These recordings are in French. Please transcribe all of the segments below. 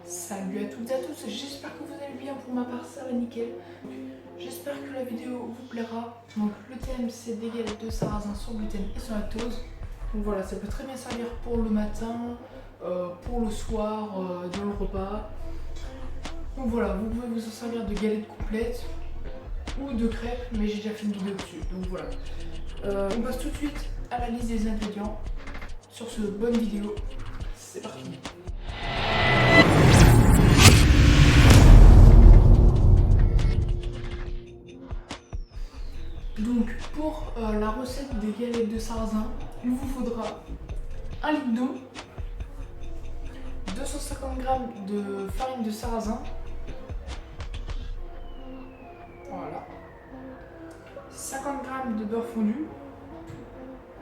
Salut à toutes et à tous, j'espère que vous allez bien. Pour ma part ça va nickel. J'espère que la vidéo vous plaira. Donc le thème c'est des galettes de sarrasin sans gluten et sans lactose. Donc voilà, ça peut très bien servir pour le matin, pour le soir, dans le repas. Donc voilà, vous pouvez vous en servir de galettes complètes ou de crêpes, mais j'ai déjà fait une vidéo dessus. Donc voilà. On passe tout de suite à la liste des ingrédients. Sur ce, bonne vidéo, c'est parti. Donc pour la recette des galettes de sarrasin, il vous faudra 1 litre d'eau, 250 g de farine de sarrasin, voilà, 50 g de beurre fondu,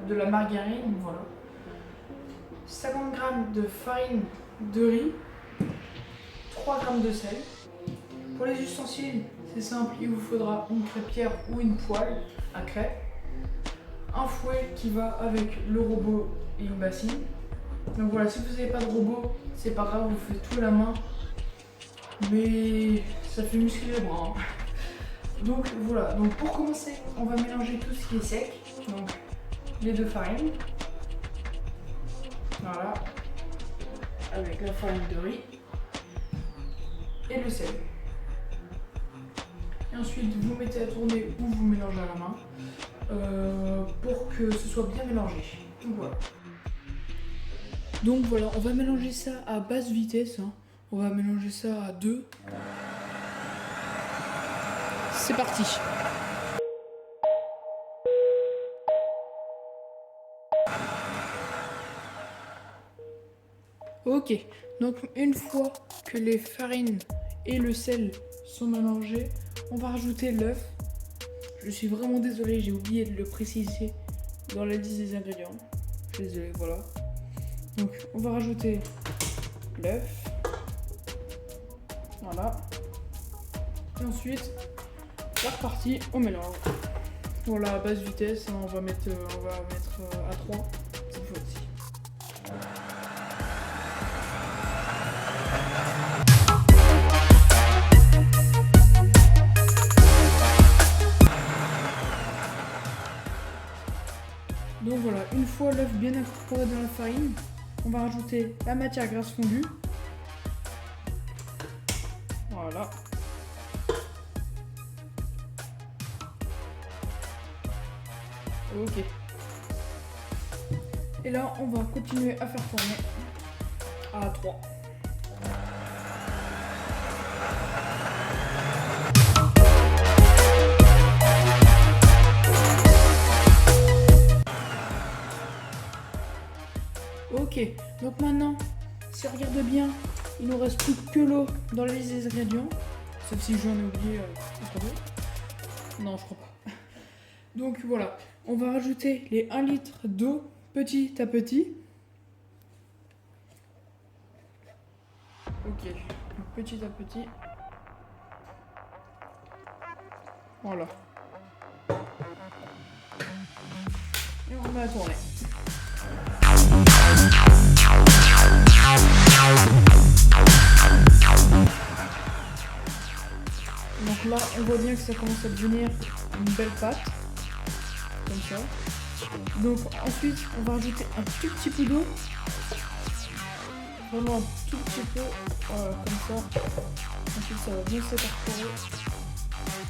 de la margarine, voilà, 50 g de farine de riz, 3 g de sel. Pour les ustensiles, c'est simple, il vous faudra une crêpière ou une poêle à crêpes, un fouet qui va avec le robot et une bassine. Donc voilà, si vous n'avez pas de robot, c'est pas grave, vous faites tout à la main, mais ça fait muscler les bras. Donc voilà, donc pour commencer, on va mélanger tout ce qui est sec, donc les deux farines, voilà, avec la farine de riz et le sel. Et ensuite, vous mettez à tourner ou vous mélangez à la main pour que ce soit bien mélangé. Donc voilà, on va mélanger ça à basse vitesse. On va mélanger ça à 2. C'est parti. Ok, donc une fois que les farines et le sel sont mélangés, on va rajouter l'œuf. Je suis vraiment désolé, j'ai oublié de le préciser dans la liste des ingrédients. Je suis désolé, voilà. Donc on va rajouter l'œuf. Voilà. Et ensuite, c'est reparti, on mélange. Pour la basse vitesse, on va mettre à 3 cette fois-ci. Donc voilà, une fois l'œuf bien incorporé dans la farine, on va rajouter la matière grasse fondue. Voilà. Ok. Et là, on va continuer à faire tourner à 3. Ok, donc maintenant, si on regarde bien, il nous reste plus que l'eau dans la liste des ingrédients. Sauf si j'en ai oublié non, je crois pas. Donc voilà, on va rajouter les 1 litre d'eau petit à petit. Ok, donc petit à petit. Voilà. Et on met à tourner. Donc là, on voit bien que ça commence à devenir une belle pâte, comme ça. Donc ensuite, on va rajouter un tout petit peu d'eau, vraiment un tout petit peu, comme ça. Ensuite, ça va bien s'incorporer.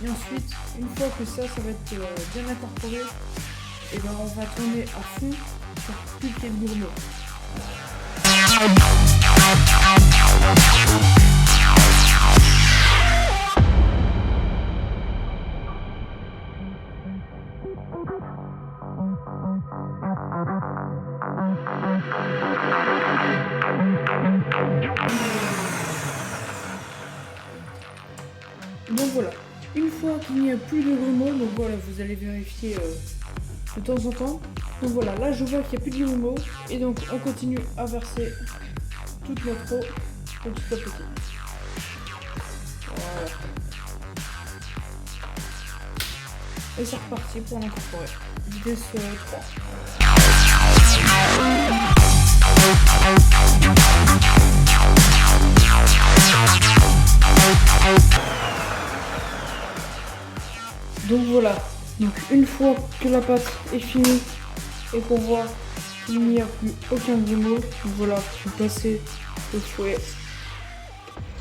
Et ensuite, une fois que ça va être bien incorporé, et ben on va tourner à fond pour plus qu'il y ait de gourmand. Donc voilà, une fois qu'il n'y a plus de grumeaux, donc voilà, vous allez vérifier de temps en temps. Donc voilà, là je vois qu'il n'y a plus de grumeaux et donc on continue à verser toute notre eau petit à petit. Voilà. Et c'est reparti pour l'incorporer. Vitesse 3. Donc voilà, donc une fois que la pâte est finie et qu'on voit qu'il n'y a plus aucun grumeau, voilà, vous passez le fouet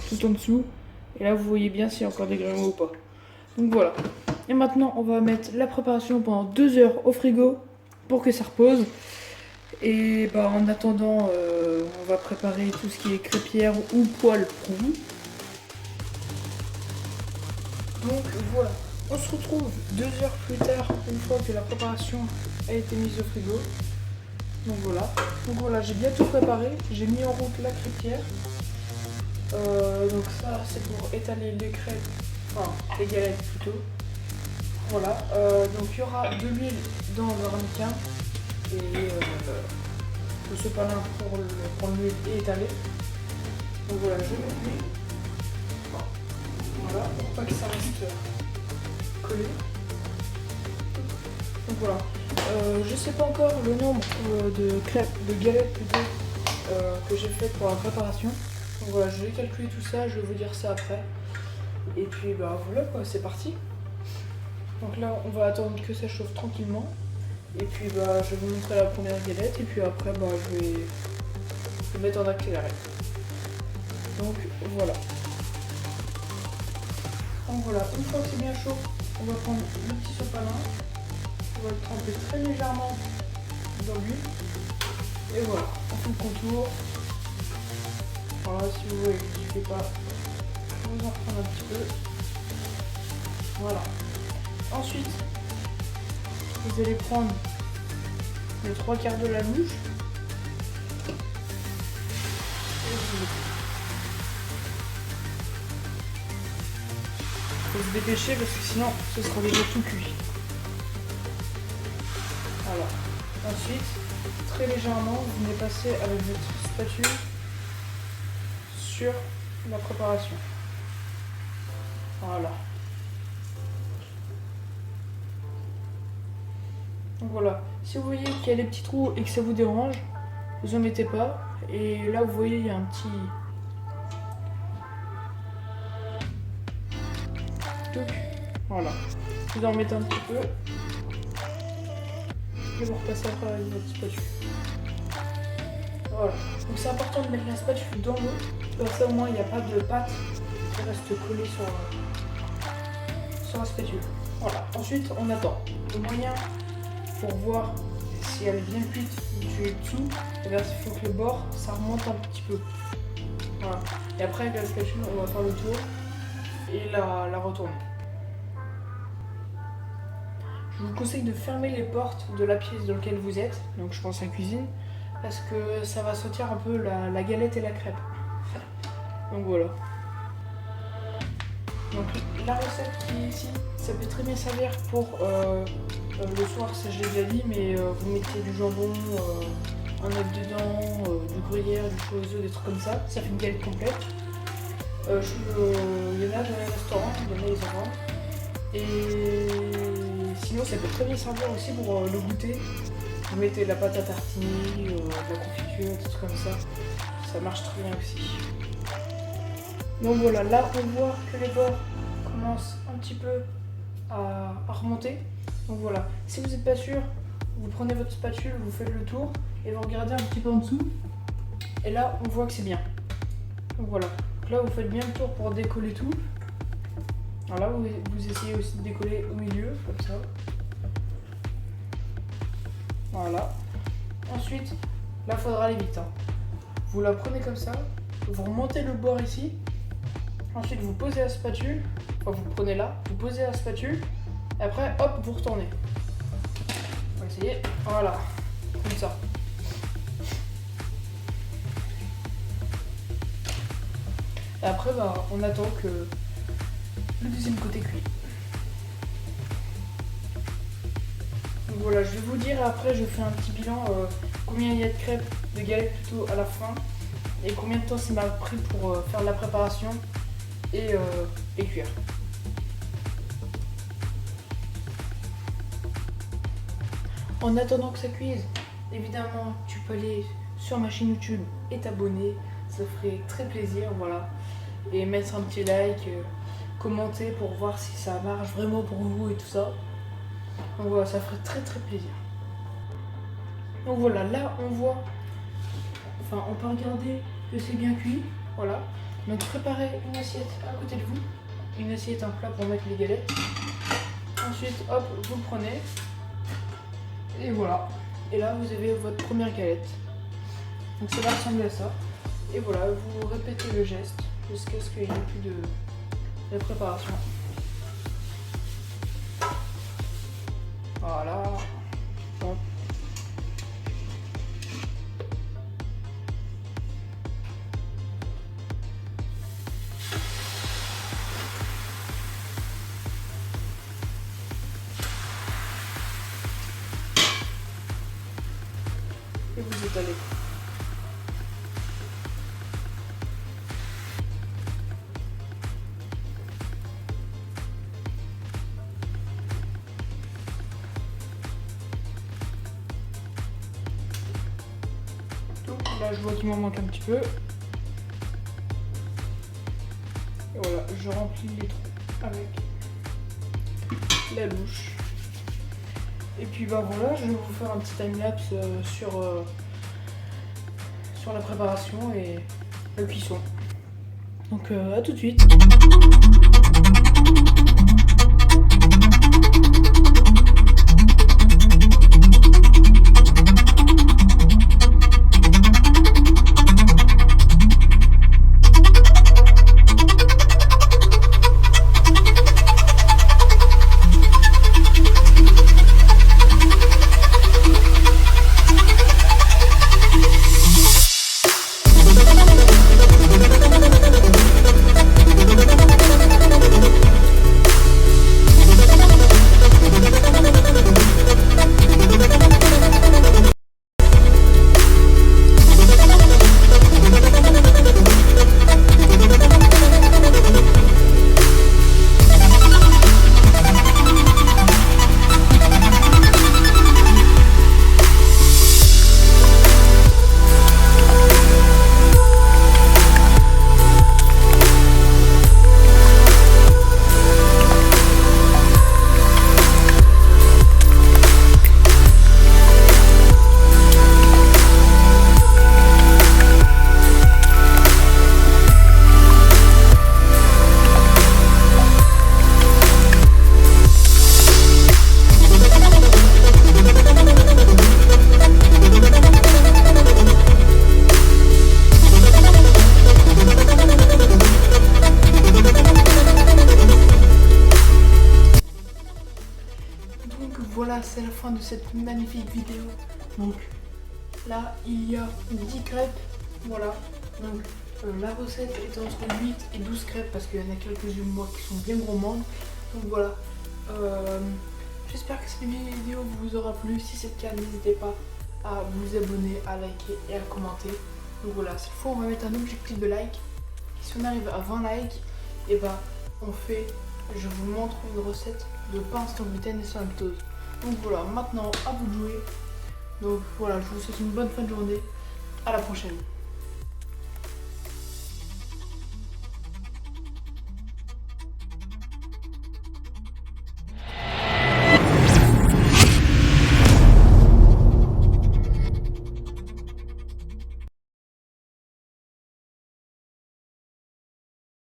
tout en dessous et là vous voyez bien s'il y a encore des grumeaux ou pas. Donc voilà, et maintenant on va mettre la préparation pendant 2 heures au frigo pour que ça repose. Et bah, en attendant, on va préparer tout ce qui est crêpière ou poêle pour vous. Donc voilà, on se retrouve 2 heures plus tard, une fois que la préparation a été mise au frigo. Donc voilà, j'ai bien tout préparé, j'ai mis en route la crêpière. Donc ça c'est pour étaler les crêpes, enfin les galettes plutôt. Voilà, donc il y aura de l'huile dans le ramequin et de ce panin pour l'huile et étaler. Donc voilà, je mets l'huile. Voilà, pour pas que ça reste collé. Donc voilà. Je sais pas encore le nombre de galettes plutôt que j'ai fait pour la préparation. Donc voilà, je vais calculer tout ça, je vais vous dire ça après. Et puis bah voilà quoi, c'est parti. Donc là on va attendre que ça chauffe tranquillement. Et puis bah je vais vous montrer la première galette et puis après bah je vais le mettre en accéléré. Donc voilà. Donc voilà, une fois que c'est bien chaud, on va prendre le petit sopalin, on va le tremper très légèrement dans l'huile, et voilà, on fait le contour. Voilà, si vous voyez que je ne fais pas, je vais vous en reprendre un petit peu. Voilà. Ensuite, vous allez prendre les 3/4 de la louche, et vous faut se dépêcher parce que sinon ce sera déjà tout cuit. Voilà. Ensuite, très légèrement, vous venez passer avec votre spatule sur la préparation. Voilà. Donc voilà. Si vous voyez qu'il y a des petits trous et que ça vous dérange, vous en mettez pas. Et là, vous voyez, il y a un petit... Voilà, vous en remettez un petit peu et vous repassez après avec votre spatule. Voilà, donc c'est important de mettre la spatule dans l'eau, comme ça au moins il n'y a pas de pâte qui reste collée sur la spatule. Voilà, ensuite on attend. Le moyen pour voir si elle est bien cuite du dessous, il faut que le bord ça remonte un petit peu. Voilà, et après avec la spatule on va faire le tour et la retourner. Je vous conseille de fermer les portes de la pièce dans laquelle vous êtes, donc je pense à la cuisine, parce que ça va sortir un peu la galette et la crêpe. Donc voilà. Donc la recette qui est ici, ça peut très bien servir pour le soir, ça je l'ai déjà dit, mais vous mettez du jambon, un œuf dedans, du gruyère, du chorizo, des trucs comme ça, ça fait une galette complète. Il y en a dans les restaurants, il y en a ils en vendent. Et sinon ça peut très bien servir aussi pour le goûter. Vous mettez de la pâte à tartiner, de la confiture, des trucs comme ça. Ça marche très bien aussi. Donc voilà, là on voit que les bords commencent un petit peu à remonter. Donc voilà, si vous n'êtes pas sûr, vous prenez votre spatule, vous faites le tour et vous regardez un petit peu en dessous. Et là on voit que c'est bien. Donc voilà, donc là vous faites bien le tour pour décoller tout. Alors là, vous essayez aussi de décoller au milieu, comme ça. Voilà. Ensuite, là, il faudra aller vite. Hein. Vous la prenez comme ça, vous remontez le bord ici. Ensuite, vous posez la spatule. Enfin, vous prenez là, vous posez la spatule. Et après, hop, vous retournez. On va essayer. Voilà. Comme ça. Et après, bah, on attend que le deuxième côté cuit. Donc voilà, je vais vous dire après, je fais un petit bilan combien il y a de crêpes, de galettes plutôt à la fin et combien de temps ça m'a pris pour faire la préparation et cuire. En attendant que ça cuise, évidemment, tu peux aller sur ma chaîne YouTube et t'abonner, ça ferait très plaisir, voilà. Et mettre un petit like commenter pour voir si ça marche vraiment pour vous et tout ça. Donc voilà, ça ferait très très plaisir. Donc voilà, là on voit, enfin on peut regarder que c'est bien cuit, voilà. Donc préparez une assiette à côté de vous, une assiette, un plat pour mettre les galettes. Ensuite, hop, vous le prenez, et voilà. Et là vous avez votre première galette. Donc ça va ressembler à ça. Et voilà, vous répétez le geste jusqu'à ce qu'il n'y ait plus de préparation. Voilà. Hop. Et vous étalez. Là, je vois qu'il m'en manque un petit peu. Et voilà, je remplis les trous avec la louche. Et puis bah voilà, je vais vous faire un petit time-lapse sur la préparation et la cuisson. Donc à tout de suite. Voilà, c'est la fin de cette magnifique vidéo. Donc là, il y a 10 crêpes. Voilà. Donc la recette est entre 8 et 12 crêpes parce qu'il y en a quelques-unes moi qui sont bien gourmandes. Donc voilà. J'espère que cette vidéo vous aura plu. Si c'est le cas, n'hésitez pas à vous abonner, à liker et à commenter. Donc voilà, cette fois on va mettre un objectif de like. Si on arrive à 20 likes, et bah on fait, je vous montre une recette de pain sans gluten et sans lactose. Donc voilà, maintenant à vous de jouer. Donc voilà, je vous souhaite une bonne fin de journée. À la prochaine.